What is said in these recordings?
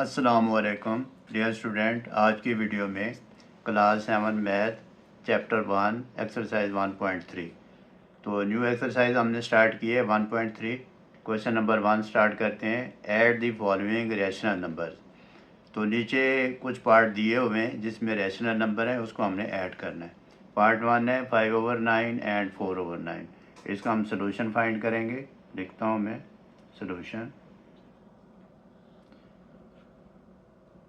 अस्सलामुअलैकुम dear student. आज की वीडियो में क्लास 7 मैथ चैप्टर 1 एक्सरसाइज 1.3। तो न्यू एक्सरसाइज हमने स्टार्ट की है 1.3। क्वेश्चन नंबर 1 स्टार्ट करते हैं। Add the following rational number. तो नीचे कुछ पार्ट दिए हुए हैं जिसमें रैशनल नंबर है, उसको हमने ऐड करना है। पार्ट 1 है 5/9 एंड 4/9। इसका हम सोल्यूशन फाइंड करेंगे। लिखता हूँ मैं सोल्यूशन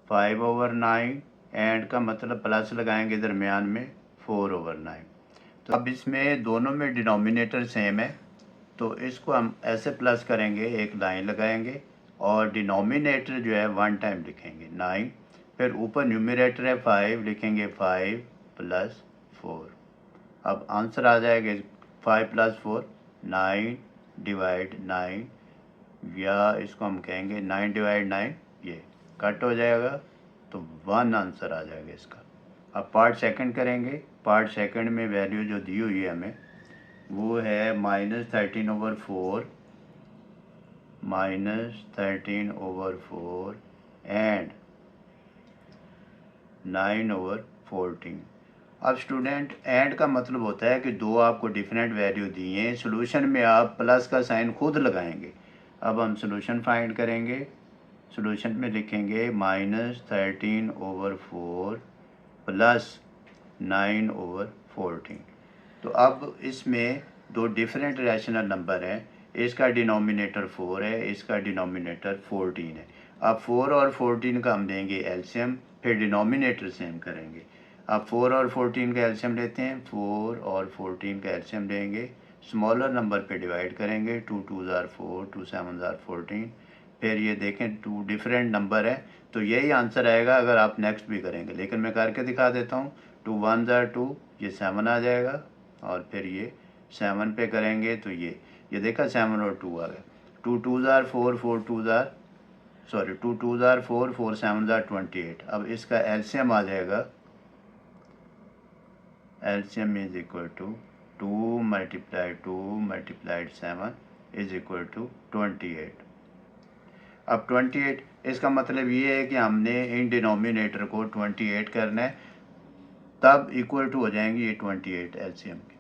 5/9 एंड का मतलब प्लस लगाएंगे दरमियान में 4/9। तो अब इसमें दोनों में डिनोमिनेटर सेम है, तो इसको हम ऐसे प्लस करेंगे, एक लाइन लगाएंगे और डिनोमिनेटर जो है 1 टाइम लिखेंगे 9। फिर ऊपर न्यूमरेटर है 5, लिखेंगे 5 + 4। अब आंसर आ जाएगा 5 + 4 9/9, या इसको हम कहेंगे 9/9। ये कट हो जाएगा तो 1 आंसर आ जाएगा इसका। अब पार्ट सेकंड करेंगे। पार्ट सेकंड में वैल्यू जो दी हुई है हमें वो है -13/4 -13/4 एंड 9/14। अब स्टूडेंट एंड का मतलब होता है कि दो आपको डिफरेंट वैल्यू दी हैं, सोल्यूशन में आप प्लस का साइन खुद लगाएंगे। अब हम सोल्यूशन फाइंड करेंगे। सोल्यूशन में लिखेंगे -13/4 + 9/14। तो अब इसमें दो डिफरेंट रैशनल नंबर हैं। इसका डिनोमिनेटर 4 है, इसका डिनोमिनेटर 14 है। अब 4 और 14 का हम लेंगे एलसीएम, फिर डिनोमिनेटर सेम करेंगे। अब 4 और 14 का एलसीएम लेते हैं। 4 और 14 का एलसीएम लेंगे, स्मॉलर नंबर पे डिवाइड करेंगे। 2 2 ज़ार 4, 2 7 ज़ार 14। फिर ये देखें टू डिफरेंट नंबर है, तो यही आंसर आएगा अगर आप नेक्स्ट भी करेंगे, लेकिन मैं करके दिखा देता हूँ। 2 1 ज़ार 2, ये 7 आ जाएगा। और फिर ये 7 पे करेंगे तो ये देखा 7 और 2 आ गए। 2 2 ज़ार 4, 4 2 ज़ार 2 2 ज़ार 4, 4 7 ज़ार 28। अब इसका एलसीएम आ जाएगा, LCM is equal to 2 × 2 × 7 is equal to 28। अब 28, इसका मतलब ये है कि हमने इन डिनोमिनेटर को 28 करना है, तब इक्वल टू हो जाएंगी ये 28 एलसीएम की।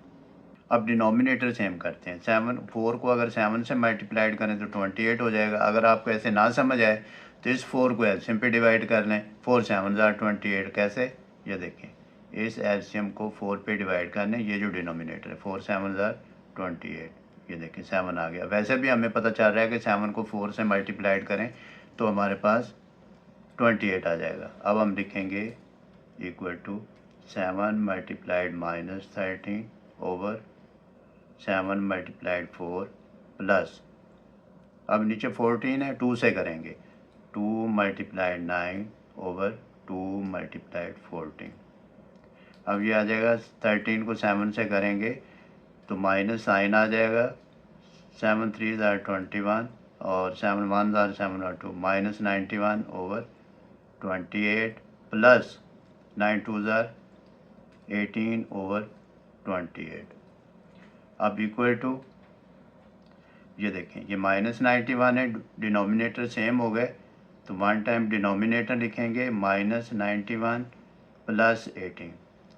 अब डिनोमिनेटर सेम करते हैं। 4 को अगर 7 से मल्टीप्लाइड करें तो 28 हो जाएगा। अगर आपको ऐसे ना समझ आए तो इस 4 को एलसीएम पे डिवाइड कर लें। 4 7 ज़ार 28। कैसे, ये देखें, इस एलसीएम को 4 पे डिवाइड करने, ये जो डिनोमिनेटर है 4 7 ज़ार 28, ये देखें 7 आ गया। वैसे भी हमें पता चल रहा है कि 7 को 4 से मल्टीप्लाइड करें तो हमारे पास 28 आ जाएगा। अब हम लिखेंगे equal to 7 multiplied -13 over 7 multiplied 4 plus, अब नीचे 14 है, 2 से करेंगे, 2 मल्टीप्लाइड 9 ओवर 2 मल्टीप्लाइड 14। अब ये आ जाएगा 13 को 7 से करेंगे तो माइनस साइन आ जाएगा। 7 3 ज़ार 21 और 7 1 ज़ार 7 और 2 -91 ओवर 28 प्लस 9 2 ज़ार 18 ओवर 28। अब इक्वल टू, ये देखें ये -91 है, डिनोमिनेटर सेम हो गए, तो 1 टाइम डिनोमिनेटर लिखेंगे -91 + 18।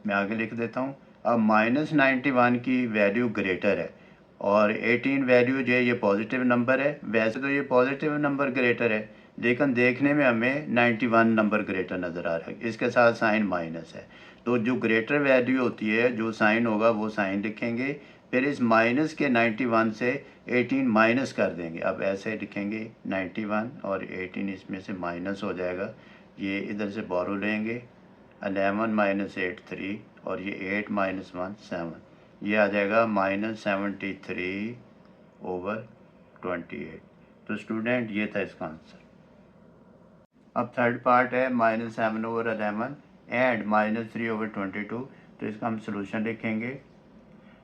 मैं आगे लिख देता हूँ। अब -91 की वैल्यू ग्रेटर है और 18 वैल्यू जो है ये पॉजिटिव नंबर है। वैसे तो ये पॉजिटिव नंबर ग्रेटर है, लेकिन देखने में हमें 91 नंबर ग्रेटर नज़र आ रहा है, इसके साथ साइन माइनस है। तो जो ग्रेटर वैल्यू होती है, जो साइन होगा वो साइन लिखेंगे, फिर इस माइनस के 91 से 18 माइनस कर देंगे। अब ऐसे लिखेंगे 91 और 18 इसमें से माइनस हो जाएगा, ये इधर से बोरो लेंगे। 11 - 8 3 और ये 8 - 1 7, ये आ जाएगा -73 ओवर 28। तो स्टूडेंट ये था इसका आंसर। अब थर्ड पार्ट है -7/11 एंड -3/22। तो इसका हम सोल्यूशन लिखेंगे।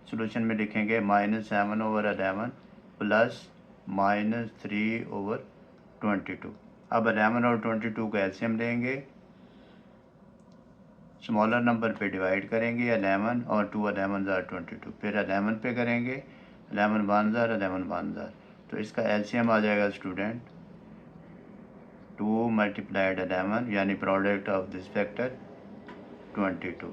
सोल्यूशन में लिखेंगे -7/11 प्लस -3/22। अब 11 और 22 का एलसीएम लेंगे, स्मॉलर नंबर पे डिवाइड करेंगे। 11 और 2 11 ज़ार 22, फिर 11 पे करेंगे। 11 1 ज़ार 11 1 ज़ार, तो इसका एलसीएम आ जाएगा स्टूडेंट 2 मल्टीप्लाइड 11 यानी प्रोडक्ट ऑफ दिस फैक्टर 22।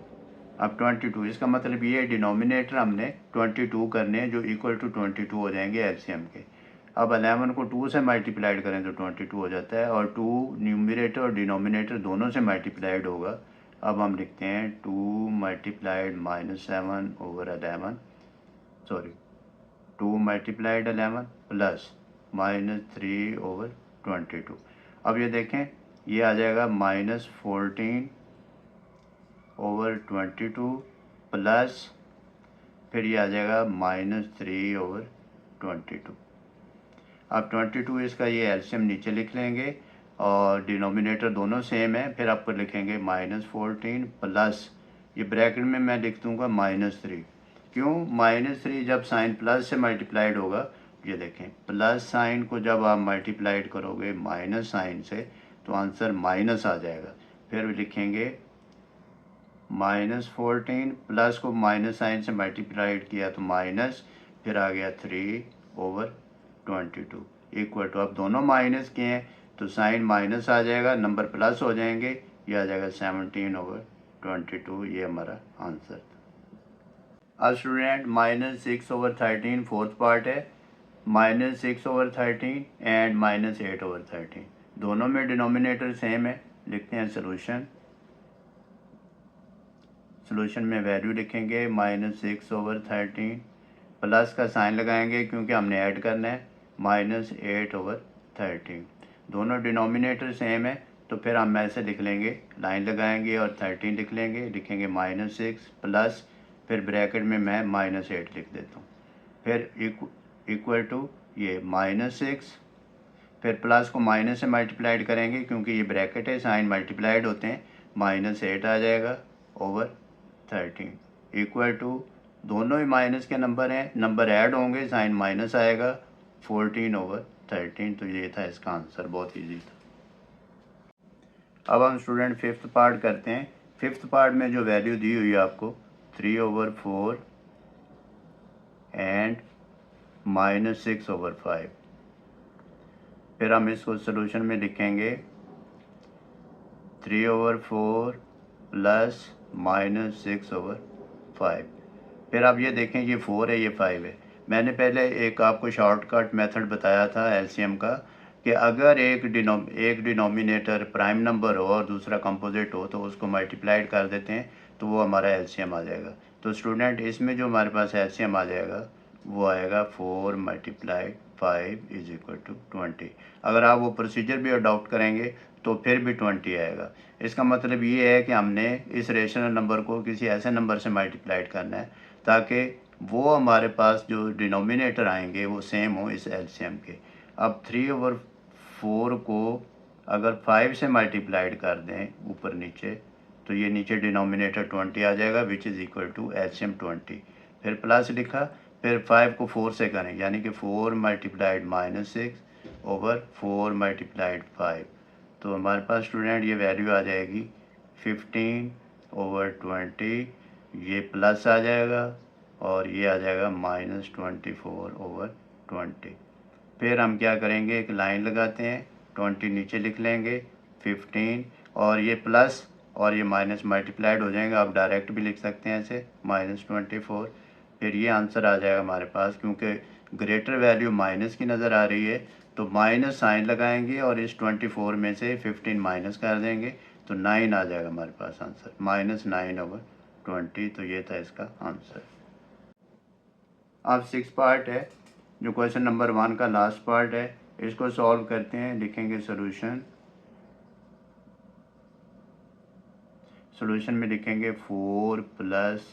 अब 22 इसका मतलब ये डिनोमिनेटर हमने 22 करने हैं जो इक्वल टू 22 हो जाएंगे एलसीएम के। अब 11 को 2 से मल्टीप्लाइड करें तो 22 हो जाता है और 2 न्यूमरेटर और डिनोमिनेटर दोनों से मल्टीप्लाइड होगा। अब हम लिखते हैं 2 multiplied -7 over 11 sorry 2 multiplied 11 plus -3 over 22। अब ये देखें ये आ जाएगा -14 ओवर 22 प्लस फिर ये आ जाएगा -3 ओवर 22। अब 22 इसका ये एलसीएम नीचे लिख लेंगे और डिनोमिनेटर दोनों सेम है, फिर आपको लिखेंगे -14 प्लस ये ब्रैकेट में मैं लिख दूंगा -3। क्यों -3? जब साइन प्लस से मल्टीप्लाइड होगा, ये देखें प्लस साइन को जब आप मल्टीप्लाइड करोगे माइनस साइन से तो आंसर माइनस आ जाएगा। फिर लिखेंगे -14 प्लस को माइनस साइन से मल्टीप्लाइड किया तो माइनस, फिर आ गया 3 ओवर 22 इक्वल टू, अब दोनों माइनस के हैं तो साइन माइनस आ जाएगा, नंबर प्लस हो जाएंगे, ये आ जाएगा 17 ओवर 22। ये हमारा आंसर था। अब स्टूडेंट -6 ओवर 13 फोर्थ पार्ट है। -6 ओवर 13 एंड -8 ओवर 13 दोनों में डिनोमिनेटर सेम है। लिखते हैं सोल्यूशन। सोल्यूशन में वैल्यू लिखेंगे -6 ओवर 13 प्लस का साइन लगाएंगे क्योंकि हमने ऐड करना है -8 ओवर 13। दोनों डिनोमिनेटर सेम है तो फिर हम ऐसे लिख लेंगे, लाइन लगाएंगे और 13 लिख लेंगे, लिखेंगे -6 प्लस फिर ब्रैकेट में मैं -8 लिख देता हूँ, फिर इक्वल टू ये -6, फिर प्लस को माइनस से मल्टीप्लाइड करेंगे क्योंकि ये ब्रैकेट है, साइन मल्टीप्लाइड होते हैं, -8 आ जाएगा ओवर 13 इक्वल टू, दोनों ही माइनस के नंबर हैं, नंबर ऐड होंगे साइन माइनस आएगा 14 ओवर 13। तो ये था इसका आंसर, बहुत इजी था। अब हम स्टूडेंट फिफ्थ पार्ट करते हैं। फिफ्थ पार्ट में जो वैल्यू दी हुई है आपको 3 ओवर 4 एंड -6 ओवर 5। फिर हम इसको सोल्यूशन में लिखेंगे 3 ओवर 4 प्लस -6 ओवर 5। फिर आप ये देखें ये 4 है ये 5 है। मैंने पहले एक आपको शॉर्टकट मेथड बताया था एलसीएम का कि अगर एक डिनोमिनेटर प्राइम नंबर हो और दूसरा कंपोजिट हो तो उसको मल्टीप्लाइड कर देते हैं तो वो हमारा एलसीएम आ जाएगा। तो स्टूडेंट इसमें जो हमारे पास एलसीएम आ जाएगा वो आएगा 4 मल्टीप्लाइड 5 इज इक्वल टू 20। अगर आप वो प्रोसीजर भी अडॉप्ट करेंगे तो फिर भी 20 आएगा। इसका मतलब ये है कि हमने इस रेशनल नंबर को किसी ऐसे नंबर से मल्टीप्लाइड करना है ताकि वो हमारे पास जो डिनोमिनेटर आएंगे वो सेम हो इस एलसीएम के। अब 3 ओवर 4 को अगर 5 से मल्टीप्लाइड कर दें ऊपर नीचे तो ये नीचे डिनोमिनेटर 20 आ जाएगा which is equal to LCM 20। फिर प्लस लिखा, फिर 5 को 4 से करें यानी कि 4 मल्टीप्लाइड -6 ओवर 4 मल्टीप्लाइड 5। तो हमारे पास स्टूडेंट ये वैल्यू आ जाएगी 15 ओवर 20, ये प्लस आ जाएगा और ये आ जाएगा -24 ओवर 20। फिर हम क्या करेंगे, एक लाइन लगाते हैं, 20 नीचे लिख लेंगे, 15 और ये प्लस और ये माइनस मल्टीप्लाइड हो जाएगा। आप डायरेक्ट भी लिख सकते हैं ऐसे -24। फिर ये आंसर आ जाएगा हमारे पास, क्योंकि ग्रेटर वैल्यू माइनस की नज़र आ रही है तो माइनस साइन लगाएंगे और इस 24 में से 15 माइनस कर देंगे तो 9 आ जाएगा हमारे पास आंसर, -9 ओवर 20। तो ये था इसका आंसर। अब 6 पार्ट है जो क्वेश्चन नंबर 1 का लास्ट पार्ट है, इसको सॉल्व करते हैं। लिखेंगे सोल्यूशन। सोल्यूशन में लिखेंगे 4 प्लस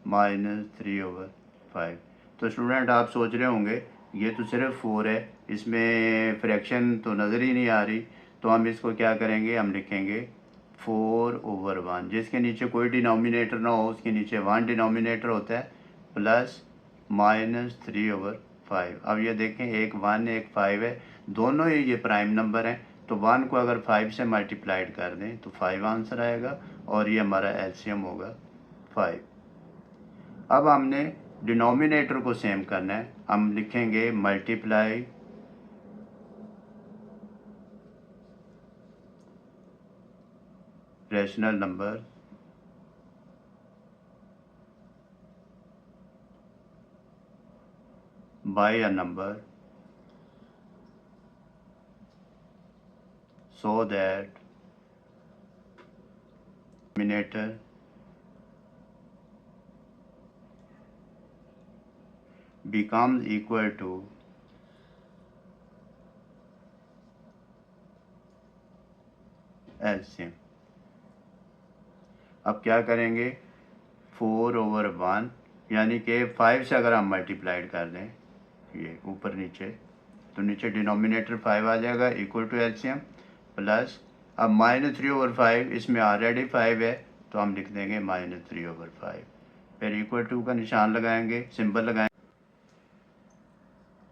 -3 ओवर 5। तो स्टूडेंट आप सोच रहे होंगे ये तो सिर्फ 4 है, इसमें फ्रैक्शन तो नज़र ही नहीं आ रही। तो हम इसको क्या करेंगे, हम लिखेंगे 4 ओवर 1, जिसके नीचे कोई डिनोमिनेटर ना हो उसके नीचे 1 डिनोमिनेटर होता है, प्लस -3 ओवर 5। अब ये देखें एक 1 एक 5 है, दोनों ही ये प्राइम नंबर हैं तो 1 को अगर 5 से मल्टीप्लाइड कर दें तो 5 आंसर आएगा और ये हमारा एलसीएम होगा 5। अब हमने डिनोमिनेटर को सेम करना है, हम लिखेंगे multiply rational number by a number so that denominator becomes equal to LCM। अब क्या करेंगे, 4/1 यानी कि 5 से अगर हम मल्टीप्लाइड कर दें ये ऊपर नीचे, तो नीचे डिनोमिनेटर 5 आ जाएगा इक्वल टू LCM प्लस, अब -3/5 इसमें ऑलरेडी 5 है तो हम लिख देंगे -3/5, फिर इक्वल टू का निशान लगाएंगे, सिंबल लगाएंगे,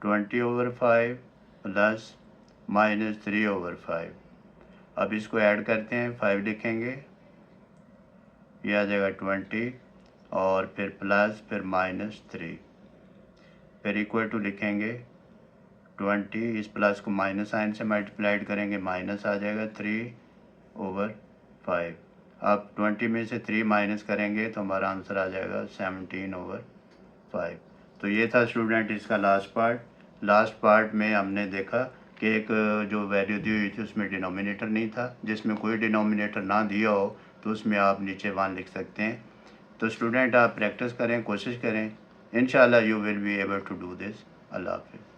20/5 प्लस -3/5। अब इसको ऐड करते हैं, 5 लिखेंगे, ये आ जाएगा 20 और फिर प्लस फिर -3, फिर इक्वल टू लिखेंगे 20, इस प्लस को माइनस साइन से मल्टीप्लाइड करेंगे, माइनस आ जाएगा 3/5। अब 20 में से 3 माइनस करेंगे तो हमारा आंसर आ जाएगा 17/5। तो ये था स्टूडेंट इसका लास्ट पार्ट। लास्ट पार्ट में हमने देखा कि एक जो वैल्यू दी हुई थी उसमें डिनोमिनेटर नहीं था, जिसमें कोई डिनोमिनेटर ना दिया हो तो उसमें आप नीचे 1 लिख सकते हैं। तो स्टूडेंट आप प्रैक्टिस करें, कोशिश करें, इंशाल्लाह you will be able to do this. अल्लाह हाफिज़।